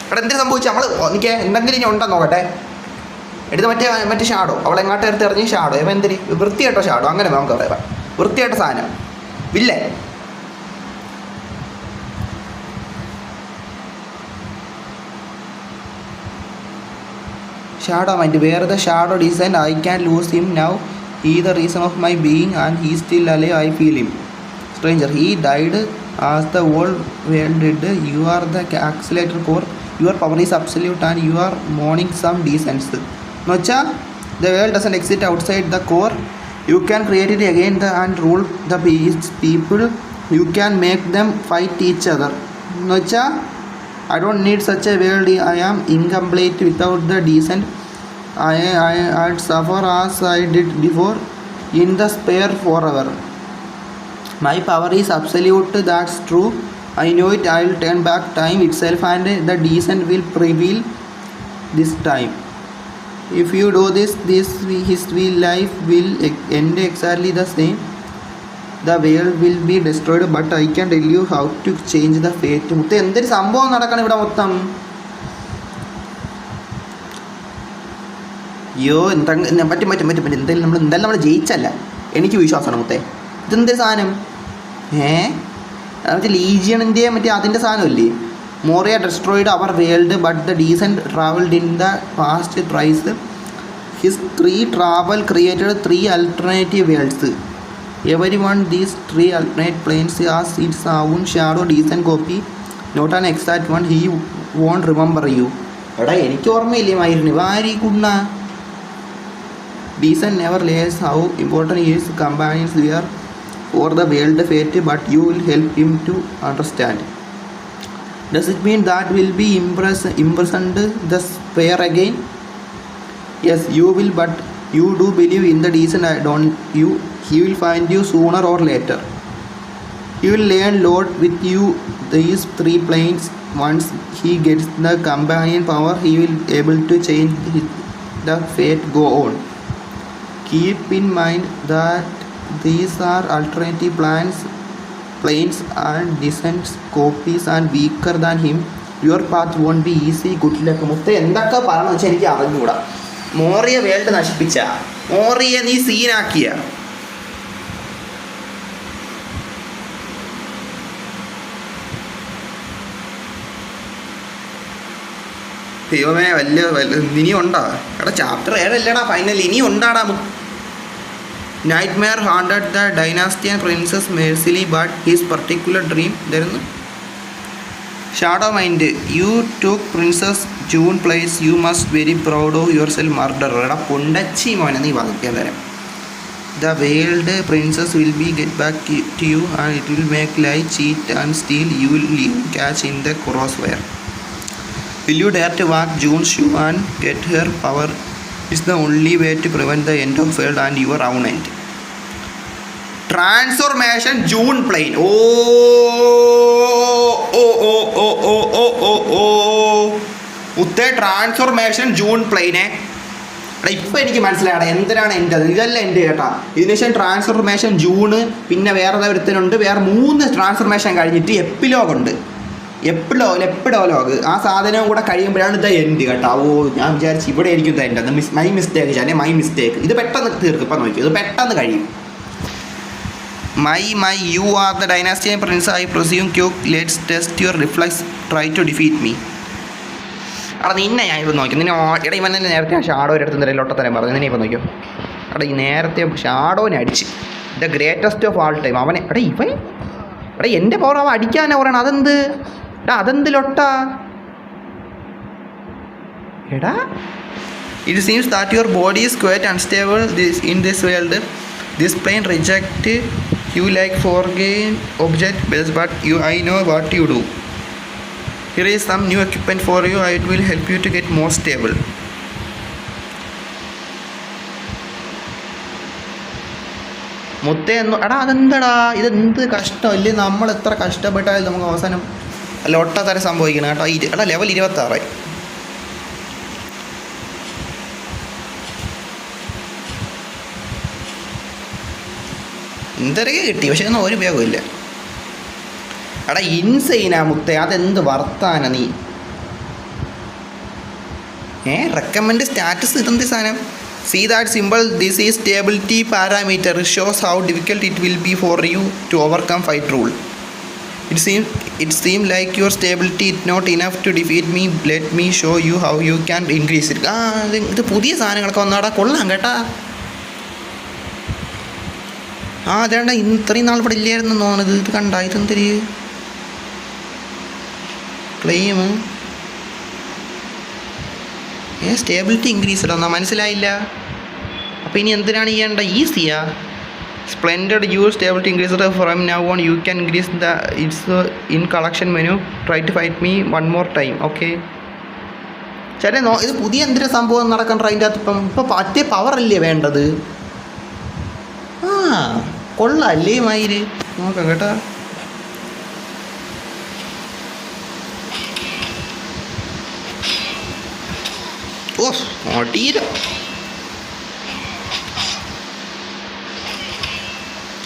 ഇവിടെ എന്തിനു സംഭവിച്ചു? നമ്മൾ എനിക്ക് എന്തെങ്കിലും ഇനി ഉണ്ടെന്ന് നോക്കട്ടെ. എടുത്ത് മറ്റേ ഷാഡോ, അവളെ എങ്ങോട്ട് എടുത്ത് എറിഞ്ഞ് ഷാഡോ. ഇപ്പം എന്തിന് വൃത്തിയായിട്ടോ ഷാഡോ, അങ്ങനെ നമുക്ക് പറയാം. വൃത്തിയായിട്ട സാധനം വില്ലേ. Shadow mind where the shadow design I can lose him now he the reason of my being and he still alive I feel him stranger he died as the whole world did you are the accelerator core your power is absolute and you are morning some decency എന്ന് വെച്ചാൽ the world doesn't exit outside the core you can create it again the and rule the people you can make them fight each other എന്ന് വെച്ചാൽ I don't need such a world. I am incomplete without the decent. I'd suffer as I did before in the spare forever. My power is absolute, that's true. I know it. I'll turn back time itself and the decent will prevail this time. If you do this, his life will end exactly the same. The world will be destroyed, but I can tell you how to change the fate. മുത്ത എന്തൊരു സംഭവം നടക്കണം ഇവിടെ മൊത്തം. അയ്യോ പറ്റും എന്തായാലും നമ്മൾ ജയിച്ചല്ല, എനിക്ക് വിശ്വാസമാണ് മുത്തേ. ഇതെന്തൊരു സാധനം? മറ്റേ ലീജിയണിൻ്റെ മറ്റേ അതിൻ്റെ സാധനമല്ലേ? Moria destroyed our world but the decent travelled in the past prize his 3 travel created 3 alternative worlds. Everyone these 3 alternate planes has its own shadow decent copy, not an exact one. He won't remember you. എടാ എനിക്ക് ഓർമ്മയില്ലേ മയിലിന് വാരി കുണ്ണ. Decent never lays how important his companions were for the world fate, but you will help him to understand. Does it mean that will be imprisoned the spare again? Yes, you will, but you do believe in the decent, don't you? He will find you sooner or later. He will learn lot with you these 3 planes. Once he gets the companion power, he will able to change the fate. Go on. Keep in mind that these are alternative planes and decent copies and weaker than him. Your path won't be easy. Good luck. മുത്ത എന്തൊക്കെ പറഞ്ഞു വെച്ചാൽ എനിക്ക് അറിഞ്ഞൂടാ. Moriah world നശിപ്പിച്ച, മോറിയ നീ സീനാക്കിയ. ദൈവമേ വലിയ ഇനി ഉണ്ടാ എടാ ചാപ്റ്റർ 7 അല്ലേടാ ഫൈനൽ, ഇനി ഉണ്ടാടാ. Nightmare haunted the Dynastian princess mercilessly but his particular dream ഇതായിരുന്നു. Shadow mind you took princess June place you must very proud of yourself murder. എടാ പൊണ്ടച്ചി മോനെ നീ വധിക്കാൻ തരാം. The veiled princess will be get back to you and it will make lie, cheat and steal. You will catch in the crossfire. Will you dare to walk June's shoe and get her power? It's the only way to prevent the end of world and your own end. Transformation June plane. ഉത്തേ transformation June പ്ലെയിനെ. എടാ ഇപ്പം എനിക്ക് മനസ്സിലായടാ എന്തിനാണ് എൻ്റെ അത്. ഇതല്ല എൻ്റെ കേട്ടാ. ഇതിനുശേഷം ട്രാൻസ്ഫോർമേഷൻ ജൂണ്, പിന്നെ വേറെ ഒരുത്തനുണ്ട്, വേറെ 3 ട്രാൻസ്ഫോർമേഷൻ കഴിഞ്ഞിട്ട് എപ്പിലോഗുണ്ട്. എപ്പിഡോലോഗ് ആ സാധനവും കൂടെ കഴിയുമ്പോഴാണ് ഇത് എൻഡ് കേട്ടോ. ഞാൻ വിചാരിച്ചു ഇവിടെ ആയിരിക്കും ഇത് എൻ്റെ മൈ മിസ്റ്റേക്ക്. ഇത് പെട്ടെന്ന് തീർക്കും. ഇപ്പം നോക്കി ഇത് പെട്ടെന്ന് കഴിയും. My you are the Dynastian prince I presume quick let's test your reflex try to defeat me. എടാ നിന്നെ ഞാൻ ഇപ്പം നോക്കി. നിന്നെ എടാ ഇവൻ തന്നെ നേരത്തെ ഞാൻ ഷാഡോയുടെ അടുത്ത് നില ലൊട്ടത്തരം പറഞ്ഞു. നിന്നെ ഇപ്പം നോക്കിയോ. എടാ ഈ നേരത്തെ ഷാഡോനെ അടിച്ച് the greatest of all time അവനെ. എടാ എൻ്റെ പവർ അവൻ അടിക്കാനാ പറയണം. അതെന്ത് ലൊട്ട എടാ. It seems that your body is quiet unstable in this world. This plain reject you like ഫോർഗെയിൻ object but I know what you do. Here is some new equipment for you. It will help you to get more stable. മുത്തേ എടാ അതെന്താടാ ഇതെന്ത് കഷ്ടമല്ലേ. നമ്മൾ എത്ര കഷ്ടപ്പെട്ടാലും നമുക്ക് അവസാനം ലൊട്ടത്തരം സംഭവിക്കണം കേട്ടോ. എടാ ലെവൽ 26 എന്തൊക്കെ കിട്ടി, പക്ഷേ ഒന്നും ഒരു ഉപയോഗമില്ല. എടാ ഇൻസൈനാ മുത്തേ, അതെന്ത് വർത്താന നീ. റെക്കമെൻഡ് സ്റ്റാറ്റസ് ഇതെന്ത് സാധനം? See that simple, this is stability parameter, shows how difficult it will be for you to overcome fight rule. It seems like your stability is not enough to defeat me. Let me show you how you can increase it. ഇത് പുതിയ സാധനങ്ങളൊക്കെ വന്നാടാ, കൊള്ളാം കേട്ടാ. അതേണ്ട ഇത്രയും നാൾ ഇവിടെ ഇല്ലായിരുന്നു തോന്നുന്നത്. ഇത് കണ്ട ഇതെന്തൊരു ക്ലെയിം. സ്റ്റേബിലിറ്റി ഇൻക്രീസ് ഇടാ, മനസ്സിലായില്ല. അപ്പോൾ ഇനി എന്തിനാണ് ചെയ്യേണ്ട? ഈസിയാ. Splendid, your stability increased from now on. You can increase the it's in collection menu. Try to fight me one more time. Okay. ചേട്ടൻ ഇത് പുതിയ എന്തൊരു സംഭവം നടക്കണ്ട അതിൻ്റെ അകത്ത്. ഇപ്പം പറ്റിയ പവറല്ലേ വേണ്ടത്? കൊള്ളാല്ലേ മയില്. നോക്കാം കേട്ടാ. ഓ ഓട്ടീര.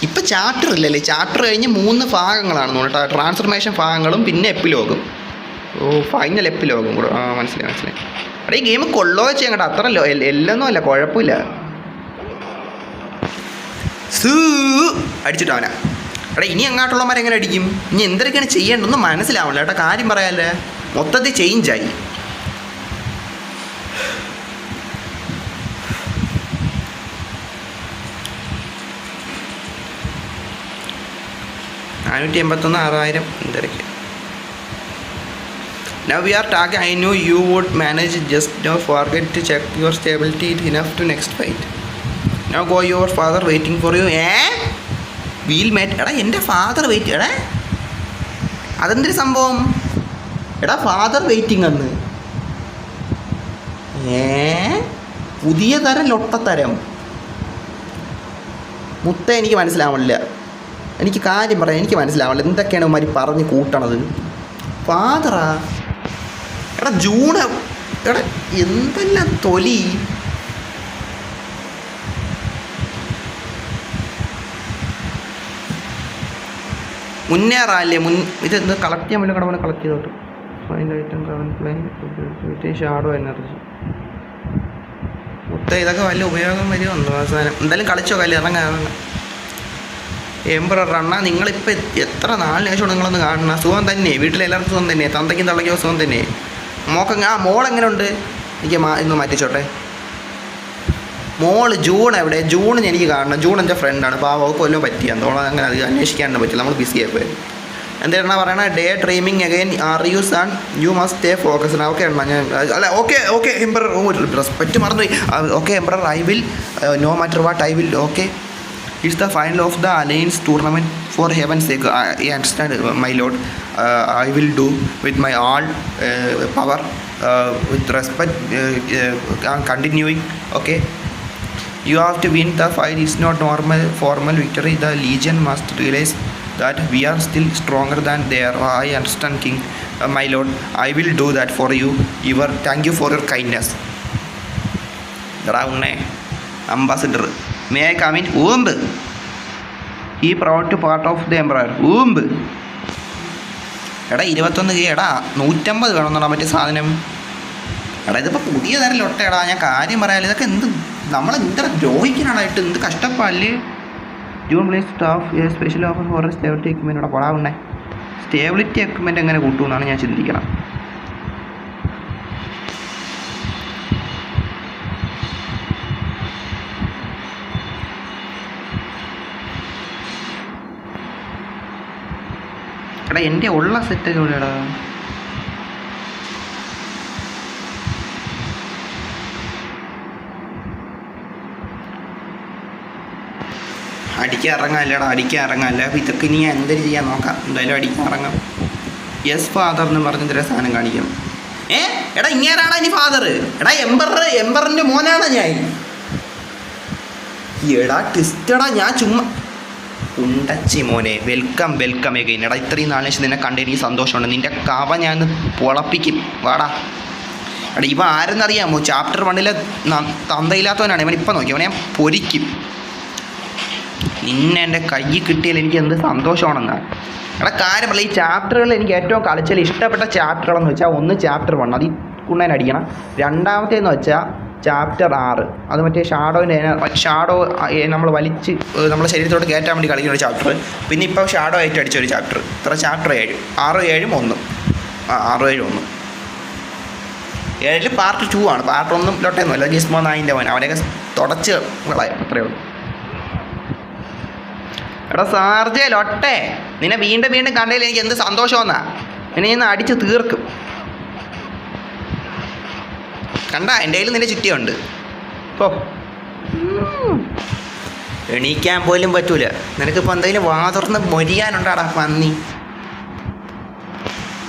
ഇപ്പം ചാപ്റ്റർ ഇല്ലല്ലേ? ചാപ്റ്റർ കഴിഞ്ഞ് 3 ഭാഗങ്ങളാണ് കേട്ടോ. ട്രാൻസ്ഫർമേഷൻ ഭാഗങ്ങളും പിന്നെ എപ്പിലോഗും. ഫൈനൽ എപ്പിലോഗും കൂടെ. മനസ്സിലായി. അവിടെ ഈ ഗെയിം കൊള്ളോ വെച്ച് കേട്ടോ. അത്ര എല്ലൊന്നും അല്ല, കുഴപ്പമില്ല. അടിച്ചിട്ടവനാ. എടാ ഇനി അങ്ങോട്ടുള്ളവന്മാരെങ്ങനെ അടിക്കും? ഇനി എന്തൊക്കെയാണ് ചെയ്യേണ്ടതൊന്നും മനസ്സിലാവണില്ല കേട്ടോ. കാര്യം പറയാല്ലേ, മൊത്തത്തിൽ ചേഞ്ചായി. 481 6000 എന്തൊക്കെ. Now we are talking. I know you would manage. Just don't forget to check your stability enough to next fight. Now go, your father waiting for you. We'll meet. എടാ എൻ്റെ ഫാദർ വെയിറ്റ്. എടാ അതെന്തൊരു സംഭവം? എടാ father waiting അന്ന്. പുതിയ തരം ലൊട്ടത്തരം മുത്ത. എനിക്ക് മനസ്സിലാവണില്ല. എനിക്ക് കാര്യം പറയാം, എനിക്ക് മനസ്സിലാവണില്ല. എന്തൊക്കെയാണ് ഇവന്മാർ പറഞ്ഞ് കൂട്ടണത്? ഫാദറാ? എടാ ജൂണ്. എടാ എന്തെല്ലാം തൊലി. മുന്നേറാല്ലേ? ഇതെന്ത് കളക്ട് ചെയ്യാൻ പറ്റില്ല. കടമ കളക്ട് ചെയ്തോട്ട്. Find item, current plane, shadow energy. മുത്ത ഇതൊക്കെ വലിയ ഉപയോഗം വരുമോ അവസാനം? എന്തായാലും കളിച്ചോ കല്ല് ഇറങ്ങാൻ. എംപറർ അണ്ണാ, നിങ്ങളിപ്പോൾ എത്ര നാളിന് ശേഷം നിങ്ങളൊന്ന് കാണണം. സുഖം തന്നെ, വീട്ടിലെല്ലാവർക്കും സുഖം തന്നെ, തന്തയ്ക്കും തള്ളയ്ക്കോ സുഖം തന്നെ. മോളെങ്ങനെ ഉണ്ട്? എനിക്ക് ഇന്ന് മാറ്റിച്ചോട്ടെ. മോള് ജൂൺ എവിടെ? ജൂണിന് എനിക്ക് കാണണം. ജൂൺ എൻ്റെ ഫ്രണ്ടാണ്. അപ്പോൾ അവൾക്ക് വല്ലതും പറ്റിയ എന്തോളം അങ്ങനെ അത് അന്വേഷിക്കാനൊന്നും പറ്റില്ല. നമ്മൾ ബിസി ആയിപ്പോയി. എന്താണ് പറയണത്? Day dreaming again are you son, you must stay focused. Okay എണ്ണ ഞാൻ അല്ല. Okay emperor. റെസ്പെക്റ്റ് മറന്നുപോയി. Okay emperor, I will no matter what I will. Okay, it's the final of the alliance tournament, for heaven's sake. I understand, my lord. I will do with my all power, with respect, continuing. Okay, you have to win the fight. It's not normal formal victory. The legion must realize that we are still stronger than they are. I understand, king. My lord, I will do that for you. Thank you for your kindness. Ambassador, may I come in? He proud to part of the emperor. എടാ 21K. എടാ 150 വേണമെന്നാണ് മറ്റേ സാധനം. എടാ ഇതിപ്പോൾ പുതിയ തരം ലൊട്ടേടാ. ഞാൻ കാര്യം പറയാമല്ലോ. ഇതൊക്കെ എന്ത് നമ്മളെന്താ ദ്രോഹിക്കാനായിട്ട് എന്ത് കഷ്ടപ്പാടില്ലേ. June place staff special offer for stability equipment. ഇവിടെ കൊള്ളാവുന്നേ. സ്റ്റേബിലിറ്റി എക്യുപ്മെൻറ്റ് എങ്ങനെ കൂട്ടുമെന്നാണ് ഞാൻ ചിന്തിക്കണം. എടാ എൻ്റെ ഉള്ള സെറ്റൊക്കെ എവിടെയാടാ? അടിക്കാൻ ഇറങ്ങാമല്ലേടാ, അടിക്കാൻ ഇറങ്ങാമല്ല. അപ്പോൾ ഇതൊക്കെ ഇനി ഞാൻ എന്തൊരു ചെയ്യാൻ നോക്കാം. എന്തായാലും അടിക്കാൻ ഇറങ്ങാം. യെസ് ഫാദർ എന്ന് പറഞ്ഞ ഇത്ര സാധനം കാണിക്കാം. എടാ ഇങ്ങനെയാണോ ഇനി ഫാദർ? എടാ എംബറിൻ്റെ മോനാണ് ഞാൻ. എടാ ട്വിസ്റ്റടാ. ഞാൻ ചുമ്മാ ഉണ്ടച്ചി മോനെ. Welcome again. എടാ ഇത്രയും നാളിന് ശേഷം നിന്നെ കണ്ട് എനിക്ക് സന്തോഷമുണ്ട്. നിൻ്റെ കവ ഞാൻ പൊളപ്പിക്കും. വാടാ. എടാ ഇവ ആരെന്നറിയാമോ? ചാപ്റ്റർ 1 തന്തയില്ലാത്തവനാണ് ഇവൻ. ഇപ്പം നോക്കി അവനെ ഞാൻ പൊരിക്കും. നിന്നെ എൻ്റെ കയ്യിൽ കിട്ടിയാൽ എനിക്ക് എന്ത് സന്തോഷമാണെന്നാണ്. എടാ കാര്യമല്ല, ഈ ചാപ്റ്ററുകൾ എനിക്ക് ഏറ്റവും കളിച്ചാൽ ഇഷ്ടപ്പെട്ട ചാപ്റ്ററുകളെന്ന് വെച്ചാൽ ഒന്ന് ചാപ്റ്റർ 1. അത് കുണ്ണേനെ അടിക്കണം. രണ്ടാമത്തേന്ന് വെച്ചാൽ ചാപ്റ്റർ 6, അത് മറ്റേ ഷാഡോ നമ്മൾ വലിച്ച് നമ്മുടെ ശരീരത്തോട്ട് കയറ്റാൻ വേണ്ടി കളിക്കുന്ന ഒരു ചാപ്റ്റർ. പിന്നെ ഇപ്പോൾ ഷാഡോ ആയിട്ട് അടിച്ചൊരു ചാപ്റ്റർ. ഇത്ര ചാപ്റ്റർ 7, 6, 7, 1. 6, 7, 1. 7 പാർട്ട് 2 ആണ്. പാർട്ട് 1 ലൊട്ടൊന്നുമല്ല. ജിസ്മോ നായിൻ്റെ മോൻ അവനെയൊക്കെ തുടച്ച് കളയാം, അത്രയേ ഉള്ളൂ. എടാ സാർജേ ലൊട്ടെ, നിന്നെ വീണ്ടും വീണ്ടും കണ്ടതിൽ എനിക്ക് എന്ത് സന്തോഷമെന്നാ. നിന്നെ ഇന്ന് അടിച്ച് തീർക്കും. കണ്ട എൻ്റെ കയ്യിൽ നിന്റെ ചുറ്റിയുണ്ട്. ഓ എണീക്കാൻ പോലും പറ്റൂല. നിനക്കിപ്പോൾ എന്തെങ്കിലും വാ തുറന്ന് മൊഴിയാനുണ്ടാടാ പന്നി.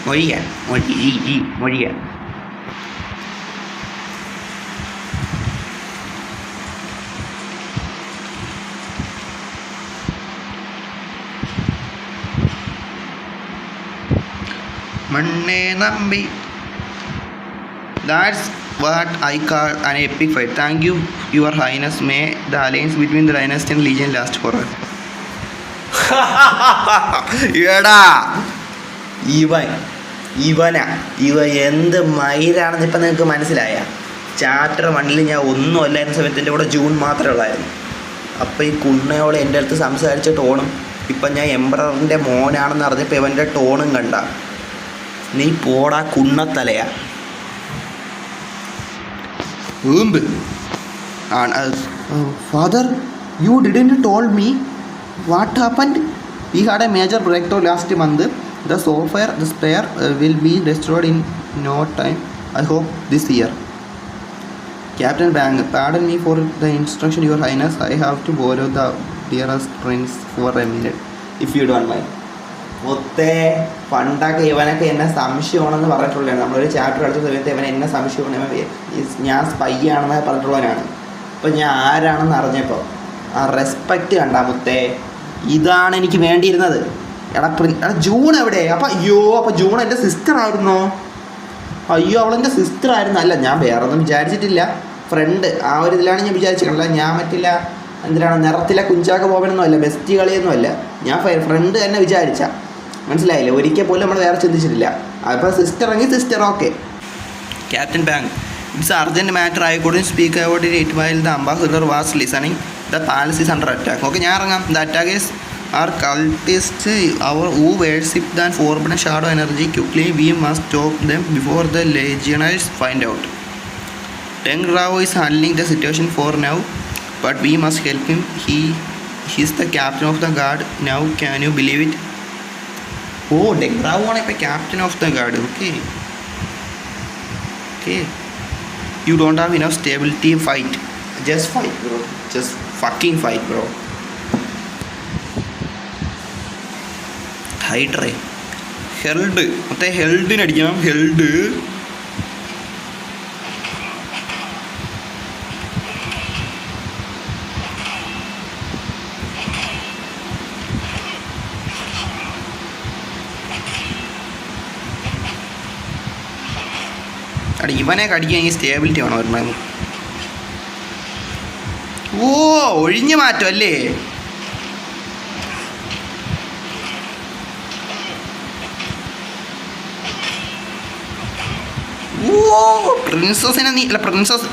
മൊഴിയാൻ മണ്ണേ Nambi. That's what I call an epic fight. Thank you, Your Highness. May the alliance between the Dynasty and Legion last forever. എടാ ഇവ എന്ത് മയിലാണെന്ന് ഇപ്പം നിങ്ങൾക്ക് മനസ്സിലായ? ചാപ്റ്റർ 1 ഞാൻ ഒന്നും അല്ലായിരുന്ന സമയത്ത് എൻ്റെ കൂടെ ജൂൺ മാത്രമേ ഉള്ളായിരുന്നു. അപ്പോൾ ഈ കുണ്ണയോളം എൻ്റെ അടുത്ത് സംസാരിച്ച ടോണും ഇപ്പം ഞാൻ എംപററിൻ്റെ മോനാണെന്ന് അറിഞ്ഞപ്പോൾ ഇവൻ്റെ ടോണും കണ്ട. നീ പോടാ കുണ്ണത്തലയാ. Father, you didn't told me what happened. We had a major breakthrough last month. The spare will be destroyed in no time. I hope this year. Captain Bang, pardon me for the instruction, Your Highness. I have to borrow the dearest prince for a minute, if you don't mind. മൊത്തേ പണ്ടൊക്കെ ഇവനൊക്കെ എന്നെ സംശയമാണെന്ന് പറഞ്ഞിട്ടുള്ളതാണ്. നമ്മളൊരു chapter കളിച്ച സമയത്ത് ഇവൻ എന്നെ സംശയമാണ്, ഞാൻ സ്പൈ ആണെന്ന് പറഞ്ഞിട്ടുള്ളവനാണ്. അപ്പോൾ ഞാൻ ആരാണെന്ന് അറിഞ്ഞപ്പോൾ ആ റെസ്പെക്റ്റ് കണ്ടാ മുത്തേ. ഇതാണ് എനിക്ക് വേണ്ടിയിരുന്നത്. എടാ ജൂൺ എവിടെ? അപ്പോൾ ജൂൺ എൻ്റെ സിസ്റ്റർ ആയിരുന്നോ? അവളെൻ്റെ സിസ്റ്റർ ആയിരുന്നു. അല്ല, ഞാൻ വേറെ ഒന്നും വിചാരിച്ചിട്ടില്ല. ഫ്രണ്ട് ആ ഒരു ഇതിലാണ് ഞാൻ വിചാരിച്ചിട്ടില്ല. ഞാൻ മറ്റില്ല എന്തിനാണ് നിറത്തിലെ കുഞ്ചാക്ക പോകണമെന്നോ അല്ല, ബെസ്റ്റ് കളിയൊന്നും അല്ല. ഞാൻ ഫ്രണ്ട് തന്നെ വിചാരിച്ച, മനസ്സിലായില്ലേ? ഒരിക്കൽ പോലും നമ്മൾ വേറെ ചിന്തിച്ചിട്ടില്ല. അപ്പോൾ സിസ്റ്റർ എങ്കിൽ sister, okay. Captain bank, it's urgent matter. I couldn't speak about it while the ambassador was listening. The palace is under attack. Okay, ഞാൻ ഇറങ്ങാം. The attack is are cultist അവർ who worship than forbidden shadow energy. Quickly we must stop them before the legionnaires find out. Teng Rao is handling the situation for now, but we must help him. He's the captain of the guard now. Can you believe it? Oh, Degrao is the captain of the guard. Okay. You don't have enough stability. Fight. Just fight, bro. Just fucking fight, bro. Hydra. Held. What held in adiyam? Held. ഇവനെ കടിക്കാൻ ഈ stability വേണം ഒരെണ്ണം. ഒഴിഞ്ഞു മാറ്റം അല്ലേ?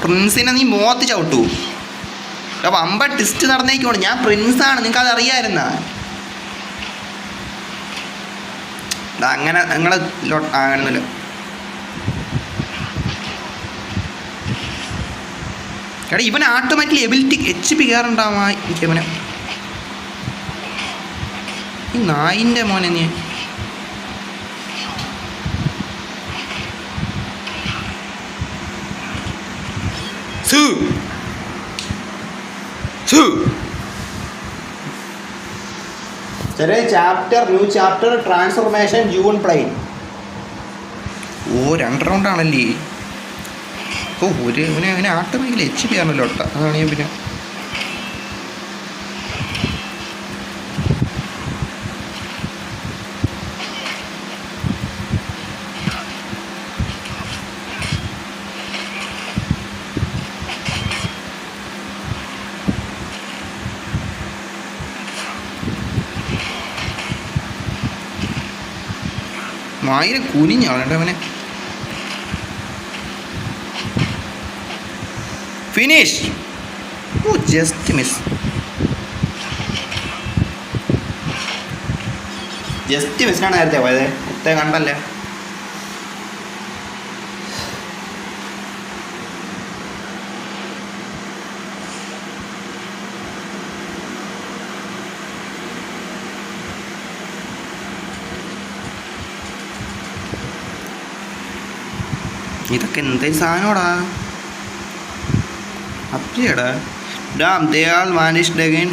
പ്രിൻസിനെ നീ moth ചവിട്ടു. അപ്പോൾ അമ്പ ടെസ്റ്റ് നടന്നേക്കോളൂ. ഞാൻ പ്രിൻസാണ്, നിങ്ങൾക്ക് അത് അറിയാമായിരുന്ന? അങ്ങനെ നിങ്ങൾ അങ്ങനെയൊന്നുമില്ല. എടാ ഇവൻ ഓട്ടോമാറ്റിക്കലി എബിലിറ്റി HP കയറുണ്ടാവാ എനിക്ക്. അവനെ ഈ നായിൻ്റെ മോനെ നീ ചെറിയ chapter, new chapter, transformation, June plain. 2 റൗണ്ടാണല്ലേ? ഇവനെ അങ്ങനെ ഓട്ടോമാറ്റിക്കലി HP ആണല്ലോ. അതാണ് ഞാൻ പിന്നെ മായിരം കുനിഞ്ഞാണ് അവനെ. Finish. Oh just miss. Just മിസ്സിനാണ് നേരത്തെ പോയത്. മുത്തേ കണ്ടല്ലേ. ഇതൊക്കെ എന്തൊരു സാധനോടാ. അപ്പടിയാടാ. Damn they all vanished again.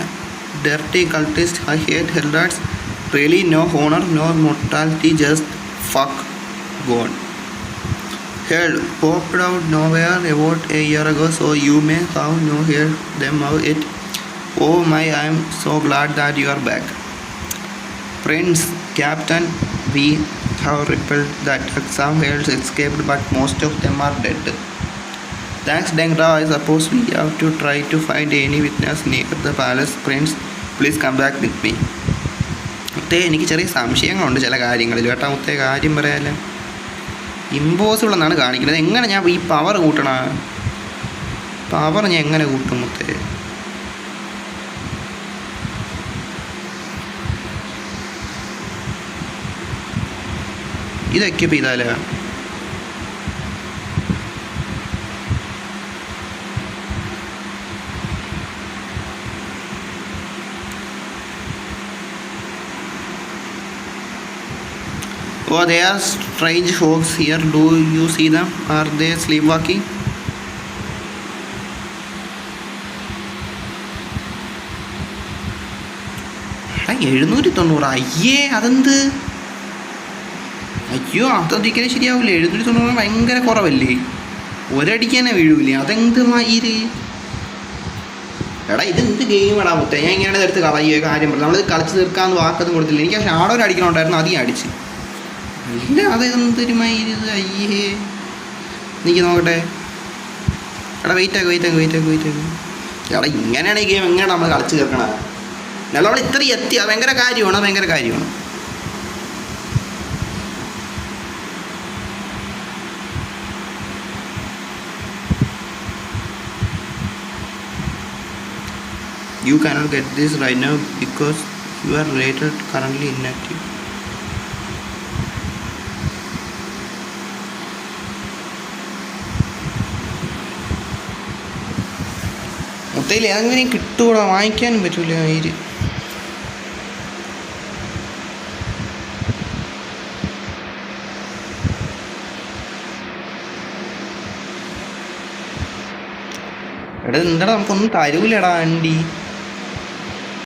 Dirty cultist. I hate Helldarts. Really no honour no mortality, just fuck God. Hell popped out nowhere about a year ago, so you may have no heard them out it. Oh my, I am so glad that you are back. Prince, Captain, we have repelled that some hells escaped, but most of them are dead. Thanks Dengra, I suppose we have to try to find any witness near the palace. Prince, please come back with me. മുത്തേ എനിക്ക് ചെറിയ സംശയങ്ങളുണ്ട് ചില കാര്യങ്ങളിൽ കേട്ടോ മുത്തേ. കാര്യം പറയാമല്ലോ, impossible എന്നാണ് കാണിക്കുന്നത്. എങ്ങനെ ഞാൻ ഈ പവർ കൂട്ടണ? പവർ ഞാൻ എങ്ങനെ കൂട്ടും മുത്തേ? ഇതൊക്കെ ഇപ്പം ഇതാലേ. Oh, there are strange folks here. Do you see them? Are they sleepwalking? എടാ 790. അയ്യേ അതെന്ത്? അയ്യോ അതൊരിക്കലും ശരിയാവില്ല. 790 ഭയങ്കര കുറവല്ലേ? ഒരടിക്ക് തന്നെ വീഴൂലേ? അതെന്ത് മയിര്. എടാ ഇതെന്ത് ഗെയിമാടാ മുത്തേ. ഞാൻ ഇങ്ങനെ എടുത്ത് കളയുക കാര്യം പറഞ്ഞു. നമ്മളിത് കളിച്ച് തീർക്കാമെന്ന് വാക്കൊന്നും കൊടുത്തില്ല. എനിക്ക് ആ ഷാഡോയിൽ അടിക്കണമുണ്ടായിരുന്നു, അധികം അടിച്ച്. ഇല്ല അതെന്തൊരു മയില്. അയ്യേ എനിക്ക് നോക്കട്ടെ. എടാ വെയിറ്റ്. എടാ ഇങ്ങനെയാണ് ഈ ഗെയിം എങ്ങനെയാണ് നമ്മൾ കളിച്ച് തീർക്കണത്? നമ്മൾ ഇത്ര എത്തി. അത് ഭയങ്കര കാര്യമാണ്. You cannot get this right now because you are rated currently inactive. മുത്തയിൽ ഏതെങ്കിലും കിട്ടൂടാ, വാങ്ങിക്കാനും പറ്റൂല. അതിൽ എടാ എന്താടാ നമുക്കൊന്നും തരൂലടാ വണ്ടി.